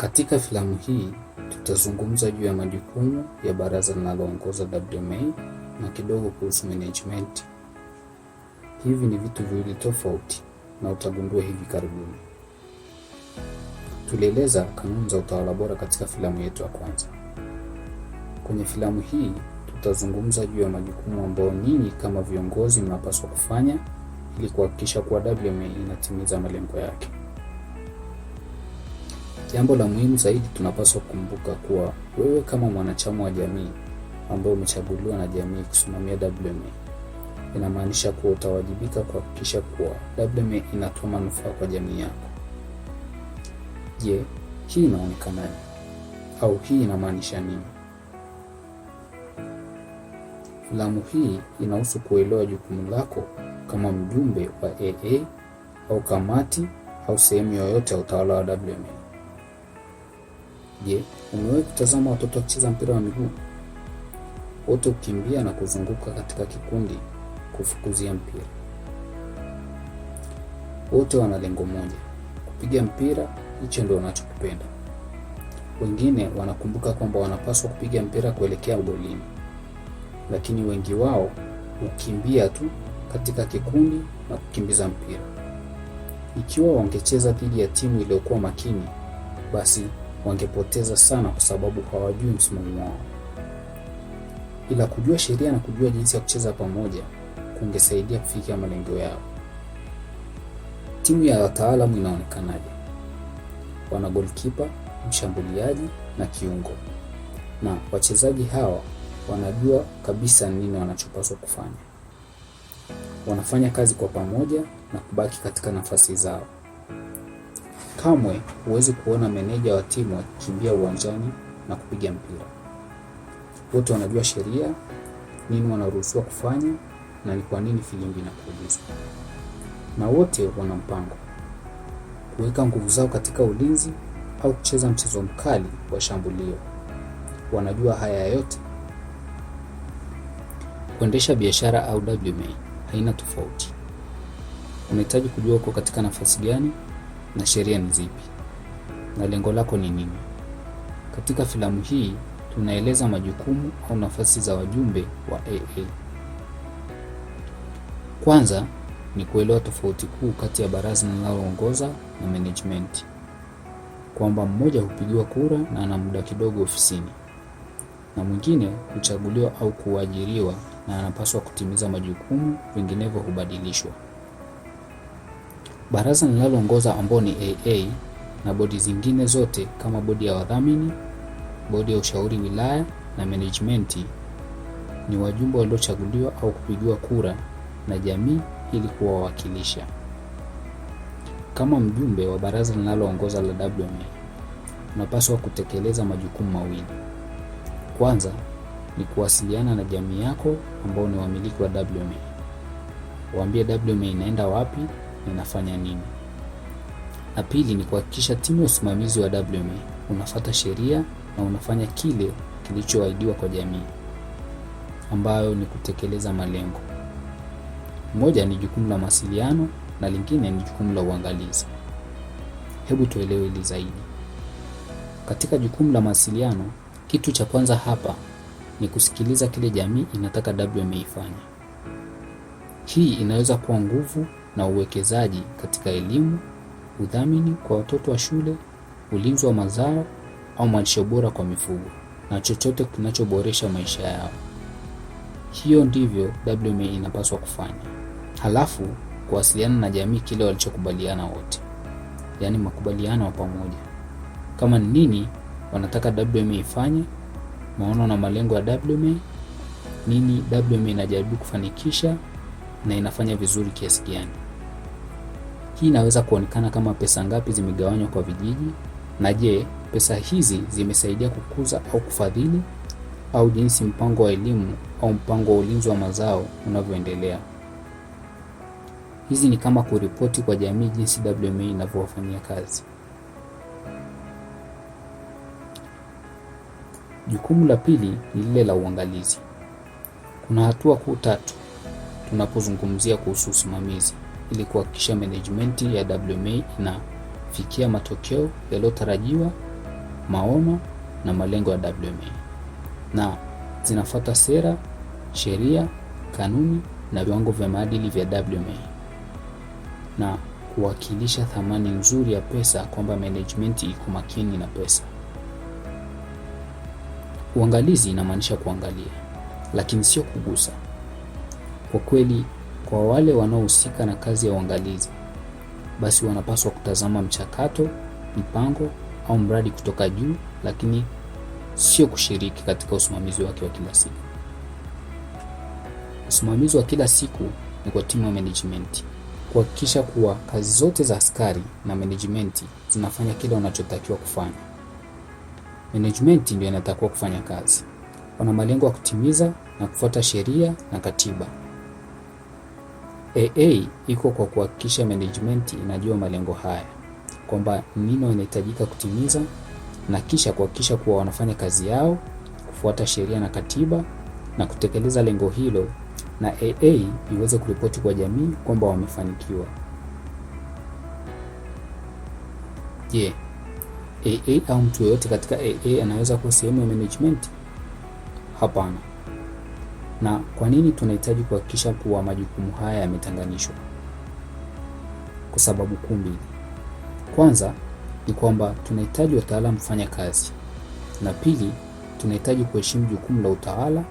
Katika filamu hii tutazungumza juu ya majukumu ya baraza linaloongoza WMA na kidogo kuhusu management. Hivi ni vitu viwili tofauti na utagundua hivi karibuni. Tulieleza kanuni za utawala bora katika filamu yetu ya kwanza. Kwenye filamu hii tutazungumza juu ya majukumu ambayo nyinyi kama viongozi mnapaswa kufanya ili kuhakikisha kuwa WMA inatimiza malengo yake. Jambo la muhimu zaidi tunapaswa kukumbuka kuwa wewe kama mwanachama wa jamii ambao umechaguliwa na jamii kusimamia WMA, inamaanisha kuwa utawajibika kuhakikisha kuwa WMA inatoa manufaa kwa jamii yako. Je, hii inaonekanaje? Au hii inamaanisha nini? Filamu hii inahusu kuelewa jukumu lako kama mjumbe wa AA au kamati au sehemu yoyote ya utawala wa WMA. Je, umewahi kutazama watoto wakicheza mpira wa miguu? Wote ukimbia na kuzunguka katika kikundi kufukuzia mpira. Wote wana lengo moja, kupiga mpira, hicho ndio wanachokipenda. Wengine wanakumbuka kwamba wanapaswa kupiga mpira kuelekea golini, lakini wengi wao hukimbia tu katika kikundi na kukimbiza mpira. Ikiwa wangecheza dhidi ya timu iliyokuwa makini, basi wangepoteza sana kwa sababu hawajui msimamo wao. Ila kujua sheria na kujua jinsi ya kucheza pamoja kungesaidia kufikia malengo yao. Timu ya wataalamu inaonekanaje? Wana goalkeeper, mshambuliaji na kiungo. Na wachezaji hawa wanajua kabisa nini wanachopaswa kufanya. Wanafanya kazi kwa pamoja na kubaki katika nafasi zao. Kamwe huwezi kuona meneja wa timu akikimbia uwanjani na kupiga mpira. Wote wanajua sheria, nini wanaruhusiwa kufanya na ni kwa nini filimbi inapulizwa. Na wote wana mpango, kuweka nguvu zao katika ulinzi au kucheza mchezo mkali wa shambulio. Wanajua haya yote. Kuendesha biashara au WMA haina tofauti. Unahitaji kujua uko katika nafasi gani na sheria ni zipi na lengo lako ni nini. Katika filamu hii tunaeleza majukumu au nafasi za wajumbe wa AA. Kwanza ni kuelewa tofauti kuu kati ya baraza linaloongoza na management, kwamba mmoja hupigiwa kura na ana muda kidogo ofisini, na mwingine huchaguliwa au kuajiriwa na anapaswa kutimiza majukumu, vinginevyo hubadilishwa. Baraza linaloongoza ambao ni AA na bodi zingine zote kama bodi ya wadhamini, bodi ya ushauri wilaya na management ni wajumbe waliochaguliwa au kupigiwa kura na jamii ili kuwawakilisha. Kama mjumbe wa baraza linaloongoza la WMA, unapaswa kutekeleza majukumu mawili. Kwanza ni kuwasiliana na jamii yako ambao ni wamiliki wa WMA. Waambie WMA inaenda wapi na inafanya nini. Na pili ni kuhakikisha timu ya usimamizi wa WMA unafuata sheria na unafanya kile kilichoahidiwa kwa jamii, ambayo ni kutekeleza malengo. Moja ni jukumu la mawasiliano na lingine ni jukumu la uangalizi. Hebu tuelewe hili zaidi. Katika jukumu la mawasiliano, kitu cha kwanza hapa ni kusikiliza kile jamii inataka WMA ifanye. Hii inaweza kuwa nguvu na uwekezaji katika elimu, udhamini kwa watoto wa shule, ulinzi wa mazao au malisho bora kwa mifugo, na chochote kinachoboresha maisha yao. Hiyo ndivyo WMA inapaswa kufanya. Halafu kuwasiliana na jamii kile walichokubaliana wote, yaani makubaliano ya pamoja. Kama nini wanataka WMA ifanye, maono na malengo ya WMA, nini WMA inajaribu kufanikisha na inafanya vizuri kiasi gani. Hii inaweza kuonekana kama pesa ngapi zimegawanywa kwa vijiji, na je, pesa hizi zimesaidia kukuza au kufadhili, au jinsi mpango wa elimu au mpango wa ulinzi wa mazao unavyoendelea. Hizi ni kama kuripoti kwa jamii jinsi WMA inavyowafanyia kazi. Jukumu la pili ni lile la uangalizi. Kuna hatua kuu tatu tunapozungumzia kuhusu usimamizi ili kuhakikisha management ya WMA inafikia matokeo yaliyotarajiwa maono na malengo ya WMA, na zinafuata sera, sheria, kanuni na viwango vya maadili vya WMA, na kuwakilisha thamani nzuri ya pesa, kwamba management iko makini na pesa. Uangalizi inamaanisha kuangalia, lakini sio kugusa. Kwa kweli, kwa wale wanaohusika na kazi ya uangalizi, basi wanapaswa kutazama mchakato, mpango au mradi kutoka juu, lakini sio kushiriki katika usimamizi wake wa kila siku. Usimamizi wa kila siku ni kwa timu ya management kuhakikisha kuwa kazi zote za askari na management zinafanya kile wanachotakiwa kufanya. Management ndio inatakiwa kufanya kazi, wana malengo ya kutimiza na kufuata sheria na katiba. AA iko kwa kuhakikisha management inajua malengo haya, kwamba nini wanahitajika kutimiza, na kisha kuhakikisha kuwa wanafanya kazi yao, kufuata sheria na katiba na kutekeleza lengo hilo, na AA iweze kuripoti kwa jamii kwamba wamefanikiwa. Je, AA au mtu yoyote katika AA anaweza kuwa sehemu ya management? Hapana. Na kwa nini tunahitaji kuhakikisha kuwa majukumu haya yametenganishwa? Kwa sababu kuu mbili. Kwanza ni kwamba tunahitaji wataalamu kufanya kazi, na pili, tunahitaji kuheshimu jukumu la utawala,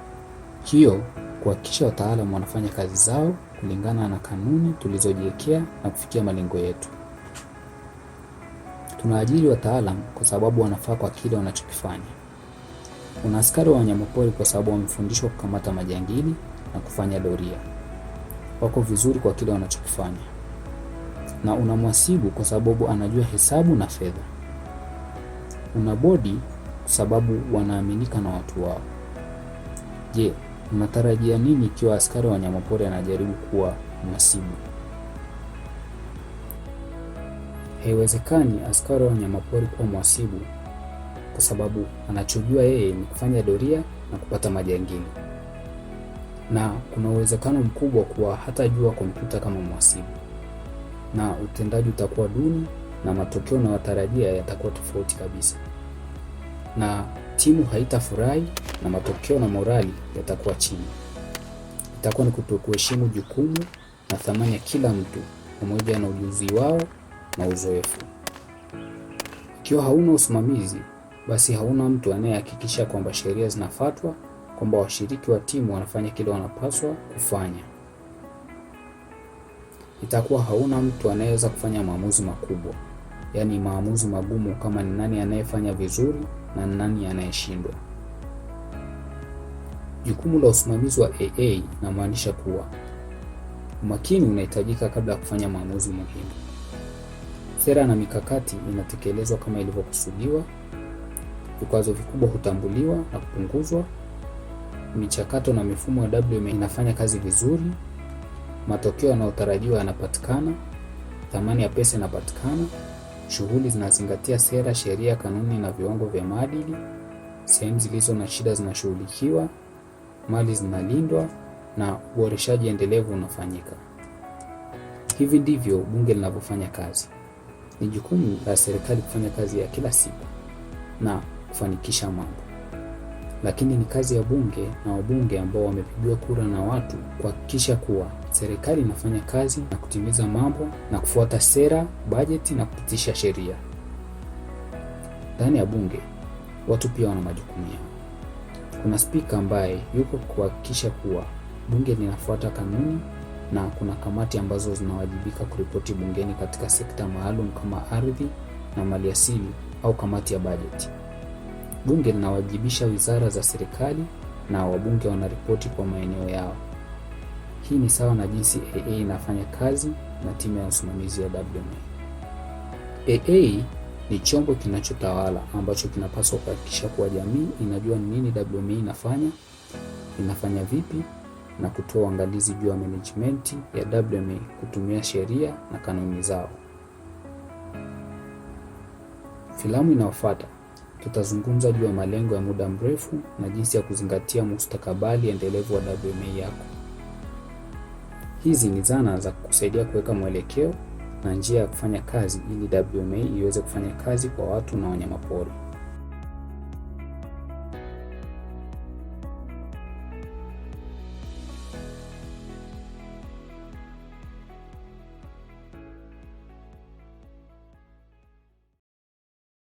hiyo kuhakikisha wataalamu wanafanya kazi zao kulingana na kanuni tulizojiwekea na kufikia malengo yetu. Tunaajiri wataalamu kwa sababu wanafaa kwa kile wanachokifanya. Una askari wa wanyamapori kwa sababu wamefundishwa kukamata majangili na kufanya doria, wako vizuri kwa kile wanachokifanya. Na una mhasibu kwa sababu anajua hesabu na fedha. Una bodi kwa sababu wanaaminika na watu wao. Je, unatarajia nini ikiwa askari wa wanyamapori anajaribu kuwa mhasibu? Haiwezekani askari wa wanyamapori kuwa mhasibu, kwa sababu anachojua yeye ni kufanya doria na kupata majangili, na kuna uwezekano mkubwa kuwa hatajua kompyuta kama mhasibu, na utendaji utakuwa duni na matokeo na watarajia yatakuwa tofauti kabisa, na timu haitafurahi na matokeo na morali yatakuwa chini. Itakuwa ni kutokuheshimu jukumu na thamani ya kila mtu pamoja na ujuzi wao na uzoefu. Ikiwa hauna usimamizi, basi hauna mtu anayehakikisha kwamba sheria zinafuatwa, kwamba washiriki wa timu wanafanya kile wanapaswa kufanya. Itakuwa hauna mtu anayeweza kufanya maamuzi makubwa, yaani maamuzi magumu, kama ni nani anayefanya vizuri na nani anayeshindwa. Jukumu la usimamizi wa AA inamaanisha kuwa umakini unahitajika kabla ya kufanya maamuzi muhimu. Sera na mikakati inatekelezwa kama ilivyokusudiwa. Vikwazo vikubwa hutambuliwa na kupunguzwa. Michakato na mifumo ya WMA inafanya kazi vizuri. Matokeo yanayotarajiwa yanapatikana. Thamani ya pesa inapatikana. Shughuli zinazingatia sera, sheria, kanuni na viwango vya maadili. Sehemu zilizo na shida zinashughulikiwa. Mali zinalindwa na uboreshaji endelevu unafanyika. Hivi ndivyo bunge linavyofanya kazi. Ni jukumu la serikali kufanya kazi ya kila siku na kufanikisha mambo, lakini ni kazi ya bunge na wabunge ambao wamepigiwa kura na watu kuhakikisha kuwa serikali inafanya kazi na kutimiza mambo na kufuata sera, bajeti na kupitisha sheria. Ndani ya bunge watu pia wana majukumu yao. Kuna spika ambaye yuko kuhakikisha kuwa bunge linafuata kanuni, na kuna kamati ambazo zinawajibika kuripoti bungeni katika sekta maalum kama ardhi na maliasili au kamati ya bajeti. Bunge linawajibisha wizara za serikali na wabunge wanaripoti kwa maeneo yao. Hii ni sawa na jinsi AA inafanya kazi na timu ya usimamizi ya WMA. AA ni chombo kinachotawala ambacho kinapaswa kuhakikisha kuwa jamii inajua nini WMA inafanya vipi, na kutoa uangalizi juu ya management ya WMA kutumia sheria na kanuni zao. Filamu inayofuata tutazungumza juu ya malengo ya muda mrefu na jinsi ya kuzingatia mustakabali endelevu wa WMA yako. Hizi ni zana za kusaidia kuweka mwelekeo na njia ya kufanya kazi ili WMA iweze kufanya kazi kwa watu na wanyamapori.